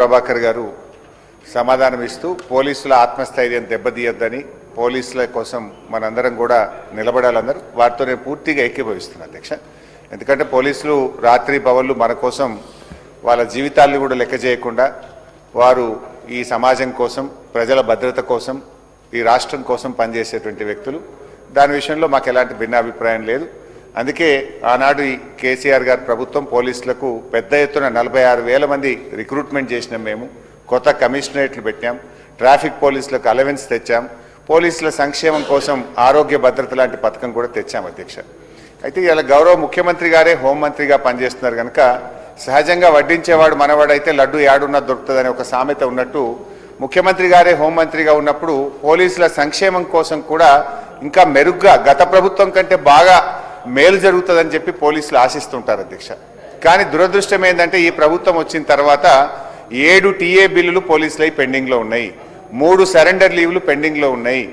ప్రభాకర్ గారు సమాధానం ఇస్తూ పోలీసుల ఆత్మస్థైర్యం దెబ్బతీయొద్దని పోలీసుల కోసం మనందరం కూడా నిలబడాలన్నారు. వారితో నేను పూర్తిగా ఏకీభవిస్తున్నాను అధ్యక్ష. ఎందుకంటే పోలీసులు రాత్రి పగళ్ళు మన కోసం వాళ్ళ జీవితాలను కూడా లెక్క చేయకుండా వారు ఈ సమాజం కోసం, ప్రజల భద్రత కోసం, ఈ రాష్ట్రం కోసం పనిచేసేటువంటి వ్యక్తులు. దాని విషయంలో మాకు ఎలాంటి భిన్నాభిప్రాయం లేదు. అందుకే ఆనాడు ఈ కేసీఆర్ గారి ప్రభుత్వం పోలీసులకు పెద్ద ఎత్తున 46,000 మంది రిక్రూట్మెంట్ చేసినాం. మేము కొత్త కమిషనరేట్లు పెట్టాం, ట్రాఫిక్ పోలీసులకు అలవెన్స్ తెచ్చాం, పోలీసుల సంక్షేమం కోసం ఆరోగ్య భద్రత లాంటి పథకం కూడా తెచ్చాం అధ్యక్ష. అయితే ఇలా గౌరవ ముఖ్యమంత్రి గారే హోంమంత్రిగా పనిచేస్తున్నారు కనుక సహజంగా వడ్డించేవాడు మనవాడైతే లడ్డు యాడున్నా దొరుకుతుందనే ఒక సామెత ఉన్నట్టు ముఖ్యమంత్రి గారే హోంమంత్రిగా ఉన్నప్పుడు పోలీసుల సంక్షేమం కోసం కూడా ఇంకా మెరుగ్గా గత ప్రభుత్వం కంటే బాగా మేలు జరుగుతుందని చెప్పి పోలీసులు ఆశిస్తుంటారు అధ్యక్ష. కానీ దురదృష్టం ఏంటంటే ఈ ప్రభుత్వం వచ్చిన తర్వాత 7 టీఏ బిల్లులు పోలీసులై పెండింగ్లో ఉన్నాయి, 3 సరెండర్ లీవ్లు పెండింగ్లో ఉన్నాయి,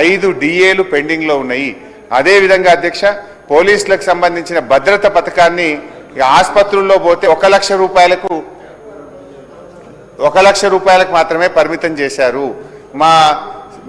5 డిఏలు పెండింగ్లో ఉన్నాయి. అదేవిధంగా అధ్యక్ష పోలీసులకు సంబంధించిన భద్రత పథకాన్ని ఆసుపత్రుల్లో పోతే 1 లక్ష రూపాయలకు మాత్రమే పరిమితం చేశారు.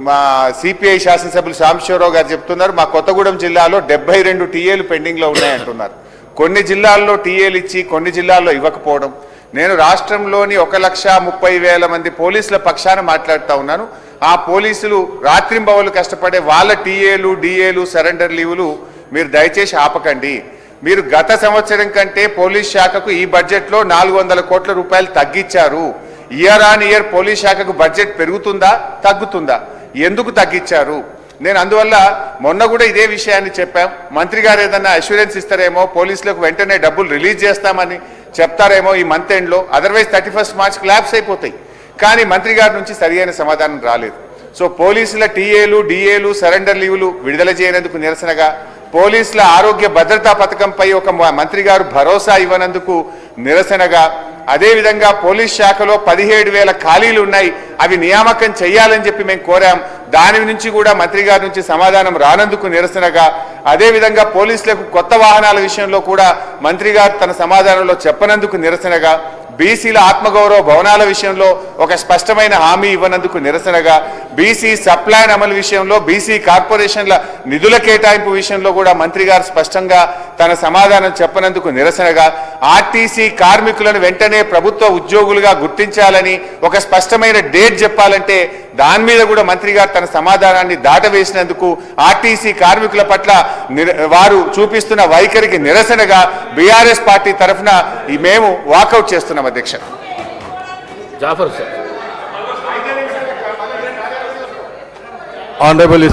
మా సిపిఐ శాసనసభ్యులు సాంబశివరావు గారు చెప్తున్నారు, మా కొత్తగూడెం జిల్లాలో 72 టీఏలు పెండింగ్లో ఉన్నాయంటున్నారు. కొన్ని జిల్లాల్లో టీఏలు ఇచ్చి కొన్ని జిల్లాల్లో ఇవ్వకపోవడం. నేను రాష్ట్రంలోని 1,30,000 మంది పోలీసుల పక్షాన మాట్లాడుతూ ఉన్నాను. ఆ పోలీసులు రాత్రింబవలు కష్టపడే వాళ్ళ టీఏలు, డిఏలు, సరెండర్ లీవులు మీరు దయచేసి ఆపకండి. మీరు గత సంవత్సరం కంటే పోలీస్ శాఖకు ఈ బడ్జెట్లో 400 కోట్ల రూపాయలు తగ్గించారు. ఇయర్ ఆన్ ఇయర్ పోలీస్ శాఖకు బడ్జెట్ పెరుగుతుందా తగ్గుతుందా? ఎందుకు తగ్గించారు? నేను అందువల్ల మొన్న కూడా ఇదే విషయాన్ని చెప్పాం. మంత్రి గారు ఏదన్నా అష్యూరెన్స్ ఇస్తారేమో, పోలీసులకు వెంటనే డబ్బులు రిలీజ్ చేస్తామని చెప్తారేమో ఈ మంత్ ఎండ్లో, అదర్వైజ్ 31 మార్చ్ క్లాప్స్ అయిపోతాయి. కానీ మంత్రి గారి నుంచి సరియైన సమాధానం రాలేదు. సో పోలీసుల టీఏలు, డిఏలు, సరెండర్ లీవులు విడుదల చేయనందుకు నిరసనగా, పోలీసుల ఆరోగ్య భద్రతా పథకంపై ఒక మంత్రి గారు భరోసా ఇవ్వనందుకు నిరసనగా, అదేవిధంగా పోలీస్ శాఖలో 17,000 ఖాళీలు ఉన్నాయి, అవి నియామకం చేయాలని చెప్పి మేము కోరాం. దాని నుంచి కూడా మంత్రి గారి నుంచి సమాధానం రానందుకు నిరసనగా, అదేవిధంగా పోలీసులకు కొత్త వాహనాల విషయంలో కూడా మంత్రి గారు తన సమాధానంలో చెప్పనందుకు నిరసనగా, బీసీల ఆత్మగౌరవ భవనాల విషయంలో ఒక స్పష్టమైన హామీ ఇవ్వనందుకు నిరసనగా, బీసీ సప్లాన్ అమలు విషయంలో, బీసీ కార్పొరేషన్ల నిధుల కేటాయింపు విషయంలో కూడా మంత్రి గారు స్పష్టంగా తన సమాధానం చెప్పనందుకు నిరసనగా, ఆర్టీసీ కార్మికులను వెంటనే ప్రభుత్వ ఉద్యోగులుగా గుర్తించాలని ఒక స్పష్టమైన డేట్ చెప్పాలంటే దాని మీద కూడా మంత్రి గారు తన సమాధానాన్ని దాటవేసినందుకు, ఆర్టీసీ కార్మికుల పట్ల వారు చూపిస్తున్న వైఖరికి నిరసనగా బీఆర్ఎస్ పార్టీ తరఫున మేము వాకౌట్ చేస్తున్నాం అధ్యక్ష. జాఫర్ సార్.